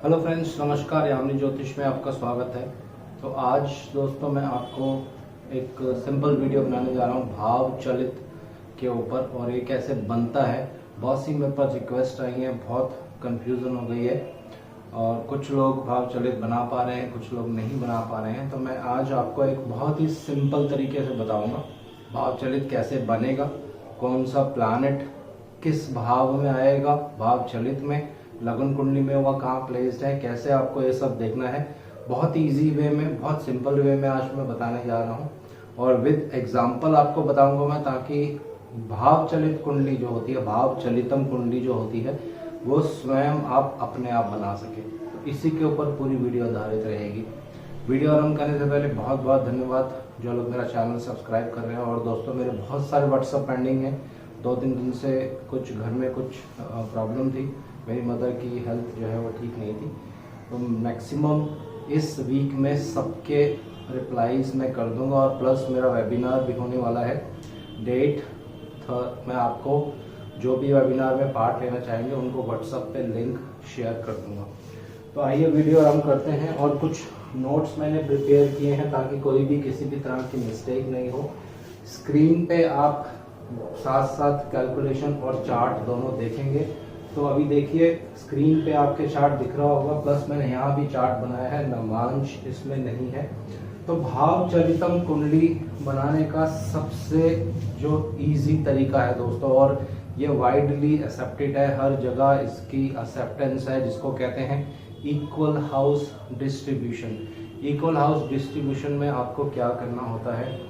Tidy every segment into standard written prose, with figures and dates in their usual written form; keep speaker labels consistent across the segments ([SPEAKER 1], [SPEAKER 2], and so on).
[SPEAKER 1] Hello friends, नमस्कार। यामिनी ज्योतिष में आपका स्वागत है। तो आज दोस्तों मैं आपको एक सिंपल वीडियो बनाने जा रहा हूँ भाव चलित के ऊपर, और ये कैसे बनता है। बहुत सी मेरे पास रिक्वेस्ट आई है, बहुत कंफ्यूजन हो गई है और कुछ लोग भाव चलित बना पा रहे हैं, कुछ लोग नहीं बना पा रहे हैं। तो मैं आज आपको एक बहुत ही सिंपल तरीके से बताऊँगा भाव चलित कैसे बनेगा, कौन सा प्लैनेट किस भाव में आएगा, भाव चलित में लगन कुंडली में वह कहाँ प्लेस्ड है, कैसे आपको ये सब देखना है। बहुत इजी वे में, बहुत सिंपल वे में आज मैं बताने जा रहा हूँ और विद एग्जांपल आपको बताऊंगा मैं, ताकि भाव चलित कुंडली जो होती है, भाव चलितम कुंडली जो होती है, वो स्वयं आप अपने आप बना सके। तो इसी के ऊपर पूरी वीडियो आधारित रहेगी। वीडियो आरंभ करने से पहले बहुत बहुत धन्यवाद जो लोग मेरा चैनल सब्सक्राइब कर रहे हैं। और दोस्तों, मेरे बहुत सारे व्हाट्सअप पेंडिंग हैं। 2-3 दिन से कुछ घर में कुछ प्रॉब्लम थी, मेरी मदर की हेल्थ जो है वो ठीक नहीं थी। तो मैक्सिमम इस वीक में सबके रिप्लाईज मैं कर दूंगा, और प्लस मेरा वेबिनार भी होने वाला है। डेट मैं आपको जो भी वेबिनार में पार्ट लेना चाहेंगे उनको व्हाट्सएप पे लिंक शेयर कर दूंगा। तो आइए वीडियो आरंभ करते हैं। और कुछ नोट्स मैंने प्रिपेयर किए हैं ताकि कोई भी किसी भी तरह की मिस्टेक नहीं हो। स्क्रीन पे आप साथ साथ कैलकुलेशन और चार्ट दोनों देखेंगे। तो अभी देखिए, स्क्रीन पे आपके चार्ट दिख रहा होगा, प्लस मैंने यहाँ भी चार्ट बनाया है, नवांश इसमें नहीं है। तो भाव चलितम कुंडली बनाने का सबसे जो इजी तरीका है दोस्तों, और ये वाइडली एक्सेप्टेड है, हर जगह इसकी एक्सेप्टेंस है, जिसको कहते हैं equal house distribution. Equal house distribution में आपको क्या करना होता है,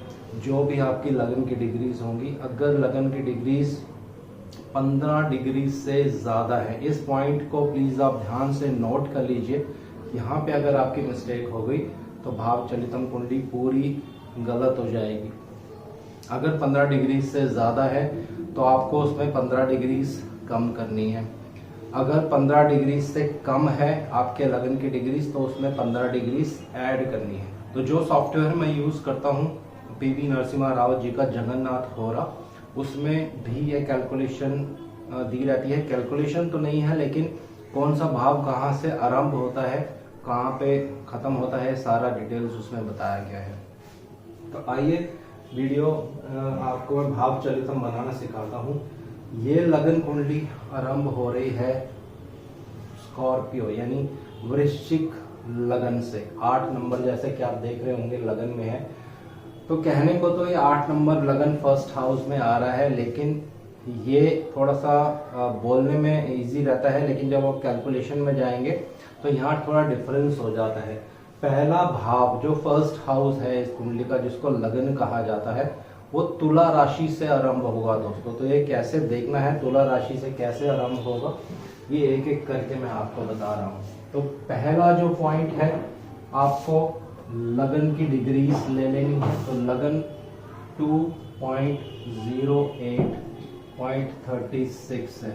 [SPEAKER 1] जो भी आपकी लगन की डिग्रीज होंगी, अगर लगन की डिग्रीज 15 डिग्री से ज़्यादा है, इस पॉइंट को प्लीज़ आप ध्यान से नोट कर लीजिए। यहाँ पे अगर आपकी मिस्टेक हो गई तो भाव चलितम कुंडली पूरी गलत हो जाएगी। अगर 15 डिग्री से ज़्यादा है तो आपको उसमें 15 डिग्री कम करनी है। अगर 15 डिग्री से कम है आपके लगन की डिग्रीज, तो उसमें 15 डिग्री ऐड करनी है। तो जो सॉफ्टवेयर मैं यूज़ करता हूँ पीवी नरसिम्हा राव जी का जगन्नाथ होरा, उसमें भी ये कैलकुलेशन दी रहती है। कैलकुलेशन तो नहीं है, लेकिन कौन सा भाव कहाँ से आरंभ होता है, कहाँ पे खत्म होता है, सारा डिटेल्स उसमें बताया गया है। तो आइए वीडियो आपको मैं भाव चलितम बनाना सिखाता हूँ। ये लगन कुंडली आरंभ हो रही है स्कॉर्पियो यानी वृश्चिक लगन से। 8 नंबर जैसे कि आप देख रहे होंगे लगन में है। तो कहने को तो ये 8 नंबर लगन फर्स्ट हाउस में आ रहा है, लेकिन ये थोड़ा सा बोलने में इजी रहता है, लेकिन जब आप कैलकुलेशन में जाएंगे तो यहाँ थोड़ा डिफरेंस हो जाता है। पहला भाव जो फर्स्ट हाउस है इस कुंडली का, जिसको लगन कहा जाता है, वो तुला राशि से आरंभ होगा दोस्तों। तो ये कैसे देखना है, तुला राशि से कैसे आरंभ होगा, ये एक एक करके मैं आपको बता रहा हूँ। तो पहला जो पॉइंट है, आपको लगन की डिग्रीज ले लेनी है। तो लगन 2.08.36 है।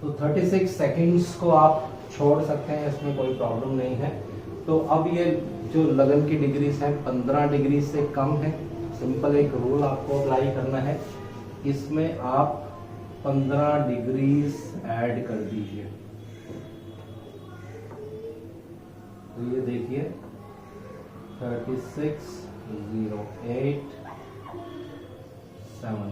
[SPEAKER 1] तो 36 सेकंड्स को आप छोड़ सकते हैं, इसमें कोई प्रॉब्लम नहीं है। तो अब ये जो लगन की डिग्रीज हैं 15 डिग्री से कम है। सिंपल एक रूल आपको अप्लाई करना है, इसमें आप 15 डिग्रीज ऐड कर दीजिए। तो ये देखिए 36.08.17।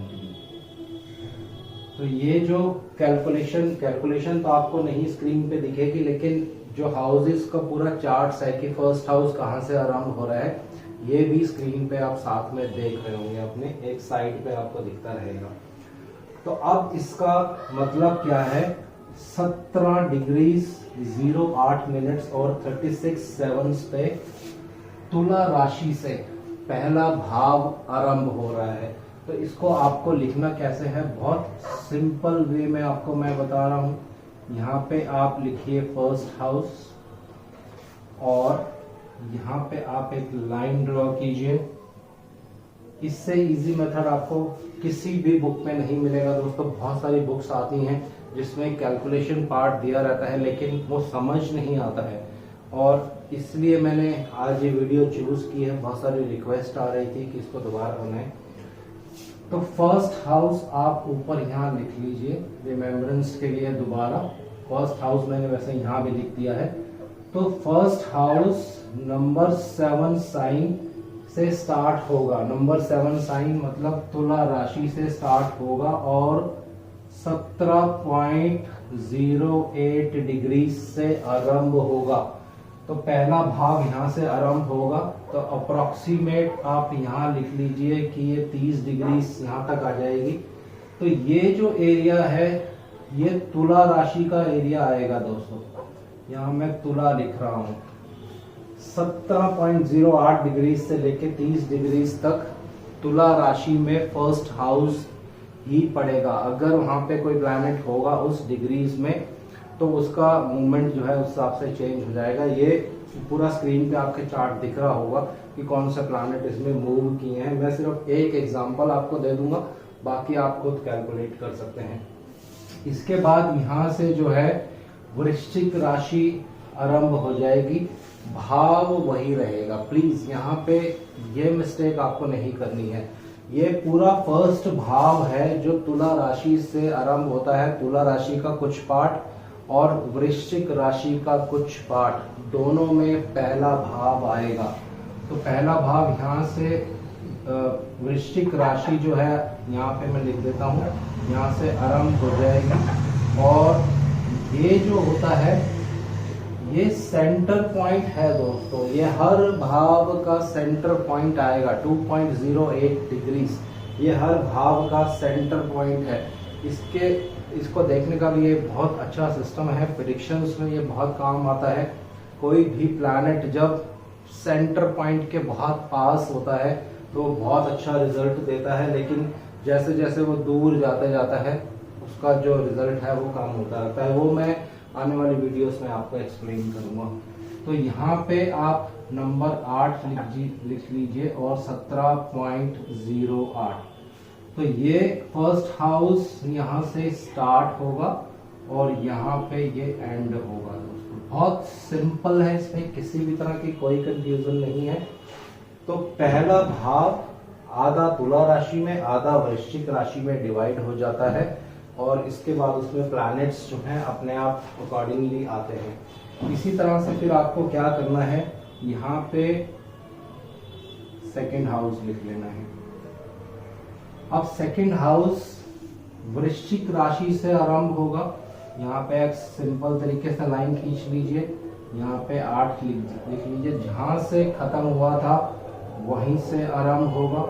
[SPEAKER 1] तो ये जो कैलकुलेशन तो आपको नहीं स्क्रीन पे दिखेगी, लेकिन जो हाउसेस का पूरा चार्ट है कि फर्स्ट हाउस कहाँ से आरंभ हो रहा है, ये भी स्क्रीन पे आप साथ में देख रहे होंगे, अपने एक साइड पे आपको दिखता रहेगा। तो अब इसका मतलब क्या है, 17 डिग्री 08 मिनट्स और 36 सेकंड्स पे तुला राशि से पहला भाव आरंभ हो रहा है। तो इसको आपको लिखना कैसे है, बहुत सिंपल वे में आपको मैं बता रहा हूं। यहाँ पे आप लिखिए फर्स्ट हाउस, और यहाँ पे आप एक लाइन ड्रॉ कीजिए। इससे इजी मेथड आपको किसी भी बुक में नहीं मिलेगा दोस्तों। बहुत सारी बुक्स आती हैं जिसमें कैलकुलेशन पार्ट दिया रहता है, लेकिन वो समझ नहीं आता है, और इसलिए मैंने आज ये वीडियो चूज की है। बहुत सारी रिक्वेस्ट आ रही थी कि इसको दोबारा बनाएं। तो फर्स्ट हाउस आप ऊपर यहाँ लिख लीजिए रिमेम्बरेंस के लिए दोबारा। फर्स्ट हाउस मैंने वैसे यहाँ भी लिख दिया है। तो फर्स्ट हाउस नंबर 7 साइन से स्टार्ट होगा। नंबर 7 साइन मतलब तुला राशि से स्टार्ट होगा और 17.08 डिग्री से आरंभ होगा। तो पहला भाग यहाँ से आरंभ होगा। तो अप्रोक्सीमेट आप यहाँ लिख लीजिए कि ये 30 डिग्री यहाँ तक आ जाएगी। तो ये जो एरिया है ये तुला राशि का एरिया आएगा दोस्तों। यहाँ मैं तुला लिख रहा हूँ। 17.08 डिग्री से लेके 30 डिग्री तक तुला राशि में फर्स्ट हाउस ही पड़ेगा। अगर वहां पे कोई प्लैनेट होगा उस डिग्रीज में तो उसका मूवमेंट जो है उस हिसाब से चेंज हो जाएगा। ये पूरा स्क्रीन पे आपके चार्ट दिख रहा होगा कि कौन सा प्लैनेट इसमें मूव किए हैं। मैं सिर्फ एक एग्जांपल आपको दे दूंगा, बाकी आप खुद कैलकुलेट कर सकते हैं। इसके बाद यहाँ से जो है वृश्चिक राशि आरंभ हो जाएगी, भाव वही रहेगा। प्लीज यहाँ पे ये मिस्टेक आपको नहीं करनी है। ये पूरा फर्स्ट भाव है जो तुला राशि से आरंभ होता है। तुला राशि का कुछ पार्ट और वृश्चिक राशि का कुछ पार्ट, दोनों में पहला भाव आएगा। तो पहला भाव यहाँ से वृश्चिक राशि जो है यहाँ पे मैं लिख देता हूँ, यहाँ से आरंभ हो जाएगी। और ये जो होता है ये सेंटर पॉइंट है दोस्तों। ये हर भाव का सेंटर पॉइंट आएगा 2.08 डिग्री। ये हर भाव का सेंटर पॉइंट है। इसको देखने का भी ये बहुत अच्छा सिस्टम है। प्रेडिक्शंस में ये बहुत काम आता है। कोई भी प्लैनेट जब सेंटर पॉइंट के बहुत पास होता है तो बहुत अच्छा रिजल्ट देता है, लेकिन जैसे जैसे वो दूर जाता है उसका जो रिजल्ट है वो कम होता रहता है। वो मैं आने वाली वीडियोस में आपको एक्सप्लेन करूंगा। तो यहाँ पे आप नंबर 8 लिख लीजिए और 17.08। तो ये फर्स्ट हाउस यहाँ से स्टार्ट होगा और यहाँ पे ये एंड होगा दोस्तों। बहुत सिंपल है, इसमें किसी भी तरह की कोई कंफ्यूजन नहीं है। तो पहला भाव आधा तुला राशि में आधा वृश्चिक राशि में डिवाइड हो जाता है और इसके बाद उसमें प्लैनेट्स जो हैं अपने आप अकॉर्डिंगली आते हैं। इसी तरह से फिर आपको क्या करना है, यहाँ पे सेकंड हाउस लिख लेना है। अब सेकंड हाउस वृश्चिक राशि से आरंभ होगा। यहाँ पे एक सिंपल तरीके से लाइन खींच लीजिए, यहाँ पे 8 लिख लीजिए। जहां से खत्म हुआ था वहीं से आरंभ होगा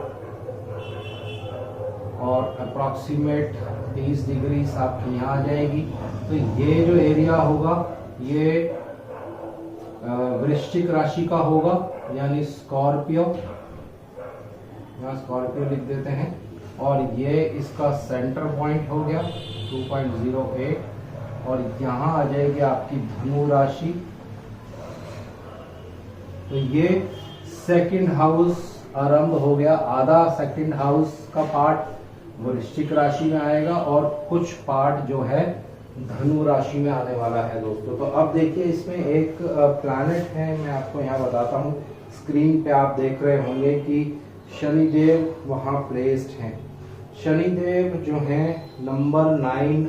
[SPEAKER 1] और अप्रॉक्सीमेट 30 डिग्री आपकी यहाँ आ जाएगी। तो ये जो एरिया होगा ये वृश्चिक राशि का होगा, यानी स्कॉर्पियो। यहाँ स्कॉर्पियो लिख देते हैं। और ये इसका सेंटर पॉइंट हो गया 2.08 और यहाँ आ जाएगी आपकी धनु राशि। तो ये सेकंड हाउस आरंभ हो गया। आधा सेकंड हाउस का पार्ट वृश्चिक राशि में आएगा और कुछ पार्ट जो है धनु राशि में आने वाला है दोस्तों। तो अब देखिए इसमें एक प्लैनेट है, मैं आपको यहाँ बताता हूँ। स्क्रीन पे आप देख रहे होंगे कि शनिदेव वहाँ प्लेस्ड हैं। शनिदेव जो है नंबर 9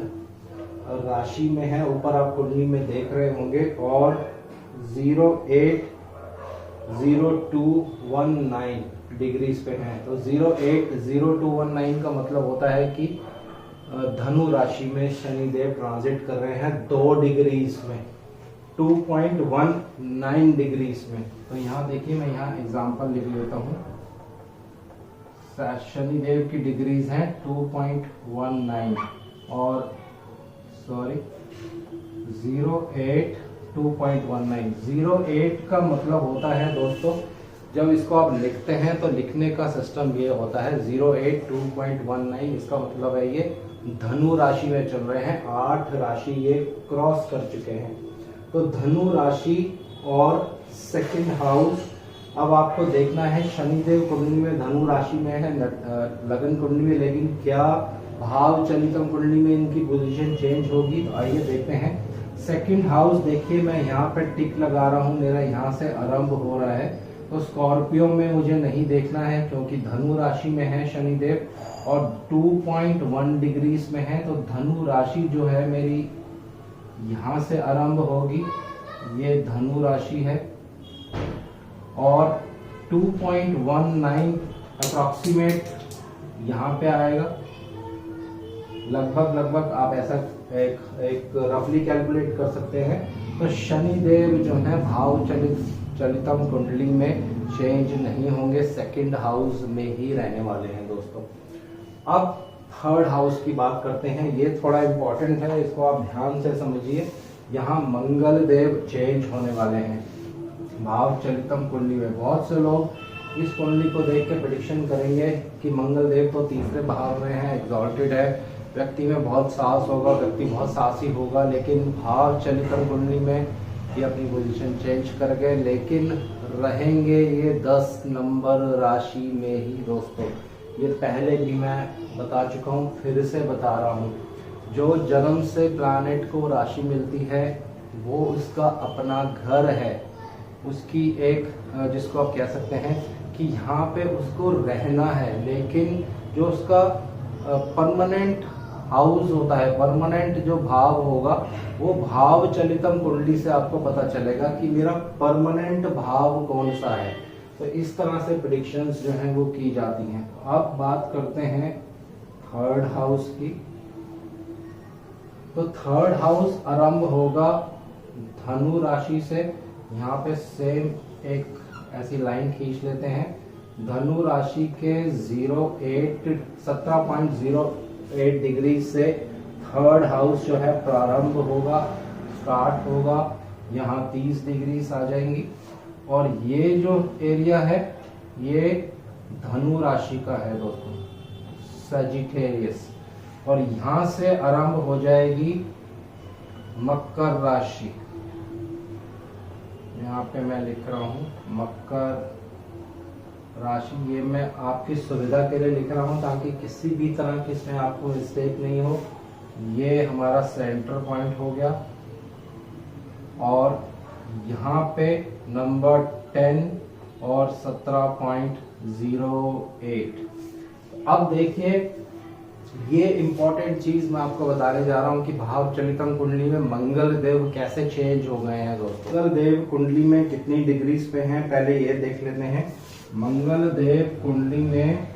[SPEAKER 1] राशि में है, ऊपर आप कुंडली में देख रहे होंगे। और 080219 डिग्रीज पे हैं। तो 080219 का मतलब होता है कि धनु राशि में शनिदेव ट्रांजिट कर रहे हैं 2 डिग्रीज में, 2.19 डिग्रीज में। तो यहाँ देखिए मैं यहाँ एग्जांपल लिख लेता हूँ। शनिदेव की डिग्रीज हैं 2.19 और 08 का मतलब होता है दोस्तों, जब इसको आप लिखते हैं तो लिखने का सिस्टम ये होता है 08 इसका मतलब है ये धनु राशि में चल रहे हैं। 8 राशि ये क्रॉस कर चुके हैं। तो धनु राशि और सेकंड हाउस अब आपको देखना है। शनिदेव कुंडली में धनु राशि में है, लगन कुंडली में, लेकिन क्या भाव चलितम कुंडली में इनकी पोजीशन चेंज होगी? तो आइए देखते हैं। सेकंड हाउस देखिए मैं यहाँ पे टिक लगा रहा हूँ, मेरा यहाँ से आरंभ हो रहा है। तो स्कॉर्पियो में मुझे नहीं देखना है क्योंकि धनु राशि में है शनिदेव और 2.1 डिग्रीज में है। तो धनु राशि जो है मेरी यहाँ से आरंभ होगी ये धनु राशि है और 2.19 अप्रॉक्सीमेट यहाँ पे आएगा। लगभग आप ऐसा एक रफली कैलकुलेट कर सकते हैं। तो शनि देव जो है भाव चलितम कुंडली में चेंज नहीं होंगे, सेकंड हाउस में ही रहने वाले हैं दोस्तों। अब थर्ड हाउस की बात करते हैं, ये थोड़ा इंपॉर्टेंट है, इसको आप ध्यान से समझिए। यहाँ मंगल देव चेंज होने वाले हैं भाव चलितम कुंडली में। बहुत से लोग इस कुंडली को देख के प्रेडिक्शन करेंगे कि मंगल देव तो तीसरे भाव में है, एग्जॉल्टेड है, व्यक्ति में बहुत साहस होगा, व्यक्ति बहुत साहसी होगा, लेकिन भाव चलितम कुंडली में ये अपनी पोजीशन चेंज कर गए, लेकिन रहेंगे ये 10 नंबर राशि में ही दोस्तों। ये पहले भी मैं बता चुका हूँ, फिर से बता रहा हूँ। जो जन्म से प्लैनेट को राशि मिलती है वो उसका अपना घर है, उसकी एक जिसको आप कह सकते हैं कि यहाँ पे उसको रहना है, लेकिन जो उसका परमानेंट हाउस होता है, परमानेंट जो भाव होगा, वो भाव चलितम कुंडली से आपको पता चलेगा कि मेरा परमानेंट भाव कौन सा है। तो इस तरह से प्रेडिक्शंस जो हैं वो की जाती हैं। अब बात करते हैं थर्ड हाउस की। तो थर्ड हाउस आरंभ होगा धनु राशि से। यहाँ पे सेम एक ऐसी लाइन खींच लेते हैं। धनु राशि के 17.08 डिग्री से थर्ड हाउस जो है प्रारंभ होगा, स्टार्ट होगा। यहाँ 30 डिग्री आ जाएंगी और ये जो एरिया है ये धनु राशि का है दोस्तों, सजिटेरियस। और यहाँ से आरंभ हो जाएगी मकर राशि। यहाँ पे मैं लिख रहा हूँ मकर राशि। ये मैं आपकी सुविधा के लिए लिख रहा हूँ ताकि किसी भी तरह की इसमें आपको मिस्टेक नहीं हो। ये हमारा सेंटर पॉइंट हो गया और यहाँ पे नंबर 10 और 17.08। अब देखिए ये इंपॉर्टेंट चीज मैं आपको बताने जा रहा हूँ कि भाव चलितम कुंडली में मंगल देव कैसे चेंज हो गए हैं दोस्तों। मंगल देव कुंडली में कितनी डिग्रीज पे हैं पहले ये देख लेते हैं। मंगल देव कुंडली में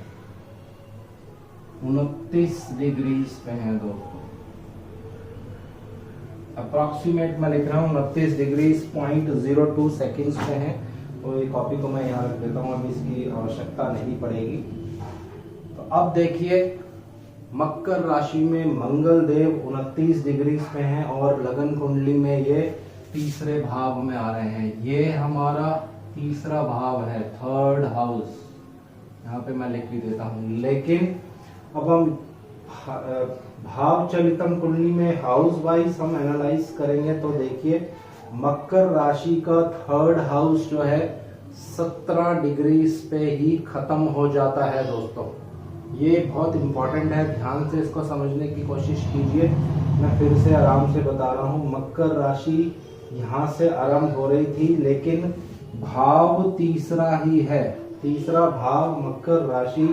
[SPEAKER 1] 29 डिग्रीज पे हैं दोस्तों। अप्रॉक्सीमेट मैं लिख रहा हूँ 29 डिग्रीज 0.02 सेकेंड्स पे हैं। तो ये कॉपी को मैं यहाँ रख देता हूँ, अभी इसकी आवश्यकता नहीं पड़ेगी। तो अब देखिए मकर राशि में मंगल देव 29 डिग्री पे हैं और लगन कुंडली में ये तीसरे भाव में आ रहे हैं। ये हमारा तीसरा भाव है, थर्ड हाउस। यहाँ पे मैं लिख भी देता हूँ। लेकिन अब हम भाव चलितम कुंडली में हाउस वाइज हम एनालाइज करेंगे तो देखिए मकर राशि का थर्ड हाउस जो है 17 डिग्री पे ही खत्म हो जाता है दोस्तों। ये बहुत इंपॉर्टेंट है, ध्यान से इसको समझने की कोशिश कीजिए। मैं फिर से आराम से बता रहा हूँ, मकर राशि यहाँ से आरंभ हो रही थी लेकिन भाव तीसरा ही है। तीसरा भाव मकर राशि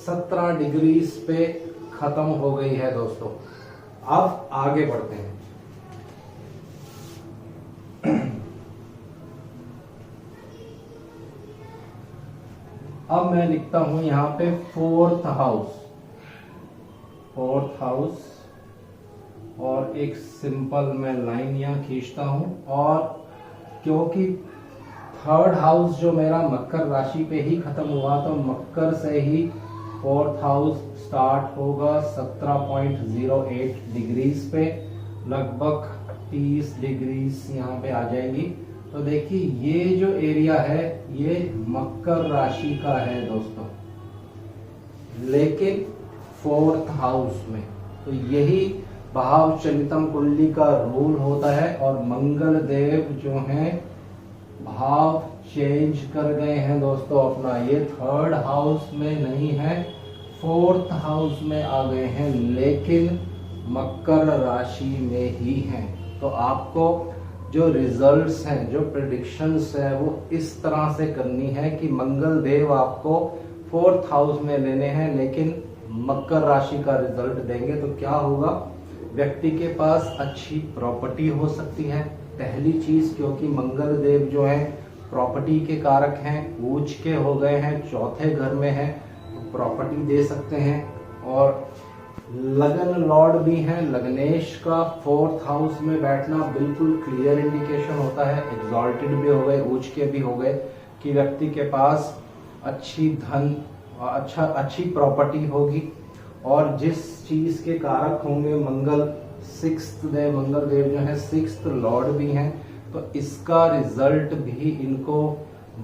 [SPEAKER 1] 17 डिग्री पे खत्म हो गई है दोस्तों। अब आगे बढ़ते हैं। अब मैं लिखता हूं यहाँ पे फोर्थ हाउस और एक सिंपल मैं लाइन यहाँ खींचता हूं। और क्योंकि थर्ड हाउस जो मेरा मकर राशि पे ही खत्म हुआ तो मकर से ही फोर्थ हाउस स्टार्ट होगा 17.08 डिग्रीज पे, लगभग 30 डिग्रीज यहाँ पे आ जाएंगी। तो देखिए ये जो एरिया है ये मकर राशि का है दोस्तों, लेकिन फोर्थ हाउस में। तो यही भाव चलितम कुंडली का रूल होता है। और मंगल देव जो हैं भाव चेंज कर गए हैं दोस्तों अपना। ये थर्ड हाउस में नहीं है, फोर्थ हाउस में आ गए हैं, लेकिन मकर राशि में ही हैं। तो आपको जो रिजल्ट्स हैं, जो प्रेडिक्शंस है, वो इस तरह से करनी है कि मंगल देव आपको फोर्थ हाउस में लेने हैं लेकिन मकर राशि का रिजल्ट देंगे। तो क्या होगा, व्यक्ति के पास अच्छी प्रॉपर्टी हो सकती है, पहली चीज, क्योंकि मंगल देव जो है प्रॉपर्टी के कारक हैं, उच्च के हो गए हैं, चौथे घर में हैं, तो प्रॉपर्टी दे सकते हैं। और लगन लॉर्ड भी हैं, लग्नेश का 4th हाउस में बैठना बिल्कुल क्लियर इंडिकेशन होता है। एग्जॉल्टेड भी हो गए, उच्च के भी हो गए कि व्यक्ति के पास अच्छी धन, अच्छी प्रॉपर्टी होगी। और जिस चीज के कारक होंगे मंगल, 6th देव, मंगल देव जो है 6th लॉर्ड भी हैं, तो इसका रिजल्ट भी इनको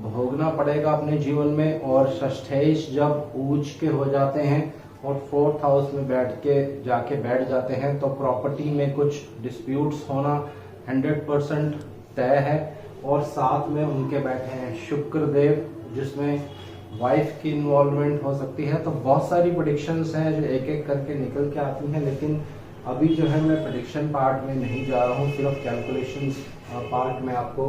[SPEAKER 1] भोगना पड़ेगा अपने जीवन में। और षष्ठेश जब उच्च के हो जाते हैं और 4th हाउस में जाके बैठ जाते हैं, तो प्रॉपर्टी में कुछ डिस्प्यूट्स होना 100% तय है। और साथ में उनके बैठे हैं शुक्र देव, जिसमें वाइफ की इन्वॉल्वमेंट हो सकती है। तो बहुत सारी प्रेडिक्शंस हैं जो एक एक करके निकल के आती हैं, लेकिन अभी जो है मैं प्रेडिक्शन पार्ट में नहीं जा रहा हूँ, सिर्फ कैलकुलेशंस पार्ट में आपको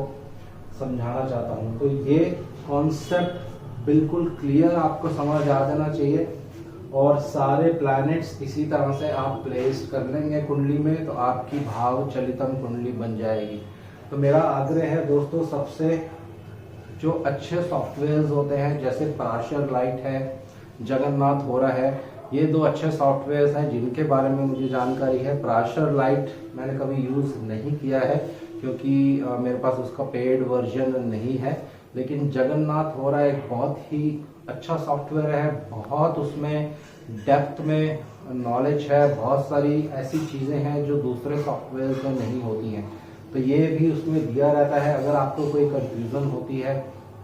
[SPEAKER 1] समझाना चाहता हूँ। तो ये कॉन्सेप्ट बिल्कुल क्लियर आपको समझ आ जाना चाहिए। और सारे प्लैनेट्स इसी तरह से आप प्लेस कर लेंगे कुंडली में, तो आपकी भाव चलितम कुंडली बन जाएगी। तो मेरा आग्रह है दोस्तों, सबसे जो अच्छे सॉफ्टवेयर्स होते हैं जैसे पराशर लाइट है, जगन्नाथ हो रहा है, ये 2 अच्छे सॉफ्टवेयर्स हैं जिनके बारे में मुझे जानकारी है। पराशर लाइट मैंने कभी यूज नहीं किया है क्योंकि मेरे पास उसका पेड वर्जन नहीं है, लेकिन जगन्नाथ हो रहा है एक बहुत ही अच्छा सॉफ्टवेयर है। बहुत उसमें डेप्थ में नॉलेज है, बहुत सारी ऐसी चीजें हैं जो दूसरे सॉफ्टवेयर में नहीं होती हैं, तो ये भी उसमें दिया रहता है। अगर आपको कोई कंफ्यूजन होती है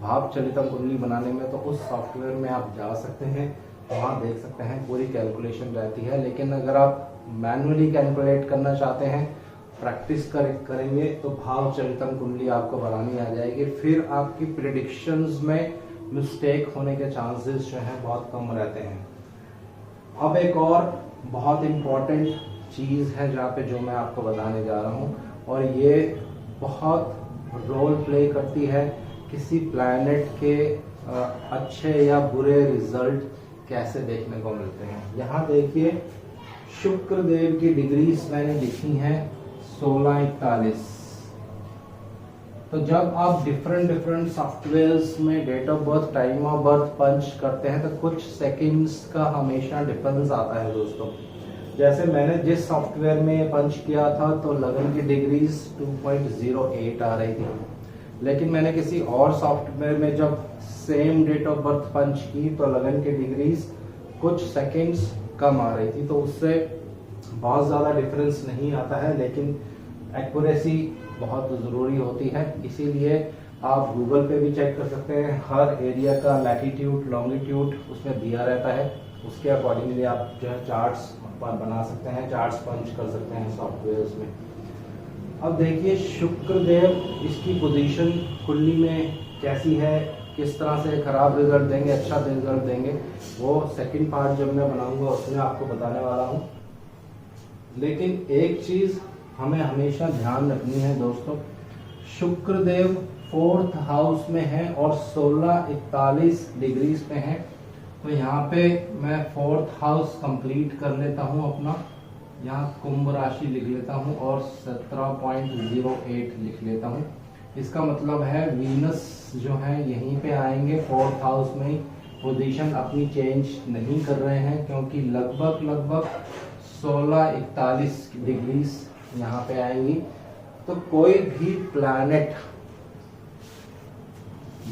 [SPEAKER 1] भाव चलितम कुंडली बनाने में, तो उस सॉफ्टवेयर में आप जा सकते हैं, वहाँ देख सकते हैं, पूरी कैलकुलेशन रहती है। लेकिन अगर आप मैनुअली कैलकुलेट करना चाहते हैं, प्रैक्टिस करेंगे, तो भाव चलितम कुंडली आपको बनानी आ जाएगी। फिर आपकी प्रेडिक्शंस में मिस्टेक होने के चांसेस जो हैं बहुत कम रहते हैं। अब एक और बहुत इम्पोर्टेंट चीज़ है जहाँ पे जो मैं आपको बताने जा रहा हूँ, और ये बहुत रोल प्ले करती है किसी प्लैनेट के अच्छे या बुरे रिजल्ट कैसे देखने को मिलते हैं। यहाँ देखिए, शुक्र देव की डिग्रीज मैंने लिखी हैं 1641। तो जब आप डिफरेंट सॉफ्टवेयर्स में date of birth, time of birth punch करते हैं, तो कुछ सेकंड्स का हमेशा डिफरेंस आता है दोस्तों। जैसे मैंने जिस सॉफ्टवेयर में ये पंच किया था, तो लगन की डिग्रीज 2.08 आ रही थी, लेकिन मैंने किसी और सॉफ्टवेयर में जब सेम डेट ऑफ बर्थ पंच की, तो लगन की डिग्रीज कुछ सेकंड्स कम आ रही थी। तो उससे बहुत ज़्यादा डिफरेंस नहीं आता है, लेकिन एक्यूरेसी बहुत ज़रूरी होती है। इसीलिए आप गूगल पे भी चेक कर सकते हैं, हर एरिया का लैटिट्यूड लॉन्गिट्यूड उसमें दिया रहता है, उसके अकॉर्डिंगली आप जो है चार्ट्स बना सकते हैं, चार्ट्स पंच कर सकते हैं सॉफ्टवेयर्स में। अब देखिए शुक्र देव, इसकी पोजीशन कुंडली में कैसी है, किस तरह से खराब रिजल्ट देंगे, अच्छा रिजल्ट देंगे, वो सेकंड पार्ट जब मैं बनाऊंगा उसमें आपको बताने वाला हूँ। लेकिन एक चीज हमें हमेशा ध्यान रखनी है दोस्तों, शुक्र देव 4th हाउस में है और 1641 डिग्रीज पे है। तो यहाँ पे मैं 4th हाउस कंप्लीट कर लेता हूँ अपना, यहाँ कुंभ राशि लिख लेता हूँ और 17.08 लिख लेता हूँ। इसका मतलब है वीनस जो है यहीं पे आएंगे 4th हाउस में ही, पोजीशन अपनी चेंज नहीं कर रहे हैं, क्योंकि लगभग 1641 डिग्रीज यहाँ पे आएंगी। तो कोई भी प्लैनेट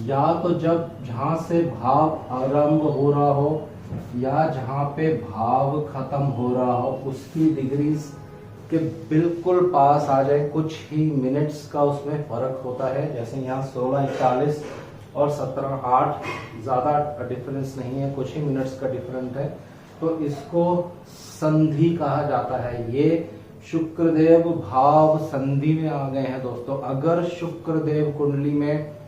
[SPEAKER 1] या तो जहां से भाव आरंभ हो रहा हो या जहां पे भाव खत्म हो रहा हो, उसकी डिग्रीज के बिल्कुल पास आ जाए, कुछ ही मिनट्स का उसमें फर्क होता है। जैसे यहाँ 1641 और 17.8 ज्यादा डिफरेंस नहीं है, कुछ ही मिनट्स का डिफरेंस है, तो इसको संधि कहा जाता है। ये शुक्रदेव भाव संधि में आ गए हैं दोस्तों। अगर शुक्रदेव कुंडली में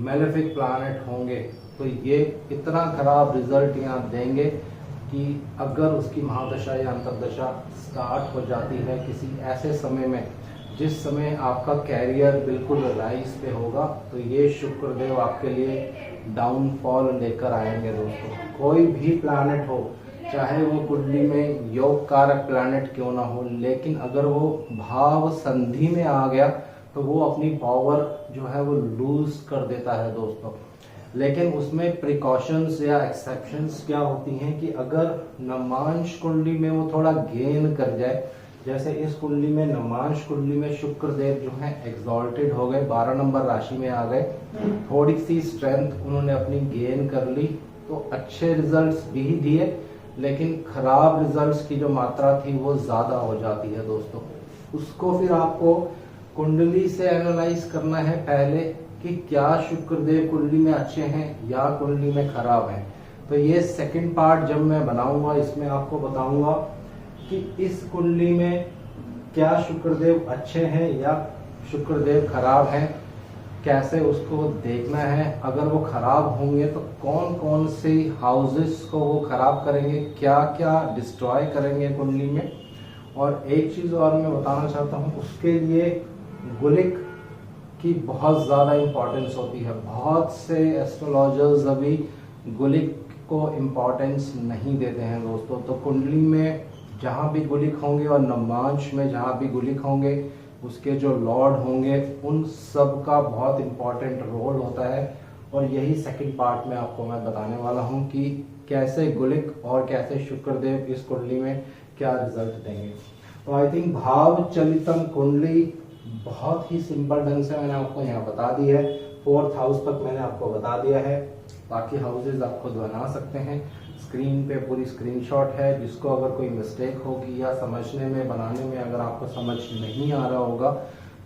[SPEAKER 1] मेलेफिक प्लैनेट होंगे तो ये इतना खराब रिजल्ट यहाँ देंगे कि अगर उसकी महादशा या अंतर्दशा स्टार्ट हो जाती है किसी ऐसे समय में जिस समय आपका कैरियर बिल्कुल राइज पे होगा, तो ये शुक्रदेव आपके लिए डाउनफॉल लेकर आएंगे दोस्तों। कोई भी प्लैनेट हो, चाहे वो कुंडली में योग कारक प्लैनेट क्यों ना हो, लेकिन अगर वो भाव संधि में आ गया तो वो अपनी पावर जो है वो लूज कर देता है दोस्तों। लेकिन उसमें प्रिकॉशंस या एक्सेप्शंस क्या होती हैं कि अगर नमांश कुंडली में वो थोड़ा गेन कर जाए, जैसे इस कुंडली में नमांश कुंडली में शुक्र देव जो है एग्जॉल्टेड हो गए, 12 नंबर राशि में आ गए, थोड़ी सी स्ट्रेंथ उन्होंने अपनी गेन कर ली, तो अच्छे रिजल्ट्स भी दिए, लेकिन खराब रिजल्ट्स की जो मात्रा थी वो ज्यादा हो जाती है दोस्तों। उसको फिर आपको कुंडली से एनालाइज करना है पहले कि क्या शुक्रदेव कुंडली में अच्छे हैं या कुंडली में खराब हैं। तो ये सेकंड पार्ट जब मैं बनाऊंगा इसमें आपको बताऊंगा कि इस कुंडली में क्या शुक्रदेव अच्छे हैं या शुक्रदेव खराब हैं, कैसे उसको देखना है। अगर वो खराब होंगे तो कौन कौन से हाउसेस को वो खराब करेंगे, क्या क्या डिस्ट्रॉय करेंगे कुंडली में। और एक चीज और मैं बताना चाहता हूँ, उसके लिए गुलिक की बहुत ज्यादा इंपॉर्टेंस होती है। बहुत से एस्ट्रोलॉजर्स अभी गुलिक को इम्पोर्टेंस नहीं देते हैं दोस्तों। तो कुंडली में जहाँ भी गुलिक होंगे और नमांश में जहाँ भी गुलिक होंगे, उसके जो लॉर्ड होंगे उन सब का बहुत इम्पोर्टेंट रोल होता है। और यही सेकंड पार्ट में आपको मैं बताने वाला हूँ कि कैसे गुलिक और कैसे शुक्रदेव इस कुंडली में क्या रिजल्ट देंगे। तो आई थिंक भाव चलितम कुंडली बहुत ही सिंपल ढंग से मैंने आपको यहाँ बता दी है। 4th हाउस तक मैंने आपको बता दिया है, बाकी हाउसेज आप खुद बना सकते हैं। स्क्रीन पे पूरी स्क्रीनशॉट है, जिसको अगर कोई मिस्टेक होगी या समझने में बनाने में अगर आपको समझ नहीं आ रहा होगा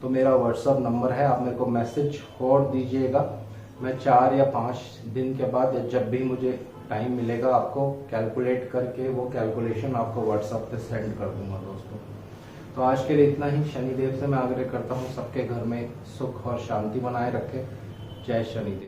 [SPEAKER 1] तो मेरा व्हाट्सअप नंबर है, आप मेरे को मैसेज और दीजिएगा। मैं 4 या 5 दिन के बाद या जब भी मुझे टाइम मिलेगा आपको कैलकुलेट करके वो कैलकुलेशन आपको व्हाट्सएप पे सेंड कर दूंगा दोस्तों। तो आज के लिए इतना ही। शनिदेव से मैं आग्रह करता हूँ सबके घर में सुख और शांति बनाए रखे। जय शनिदेव।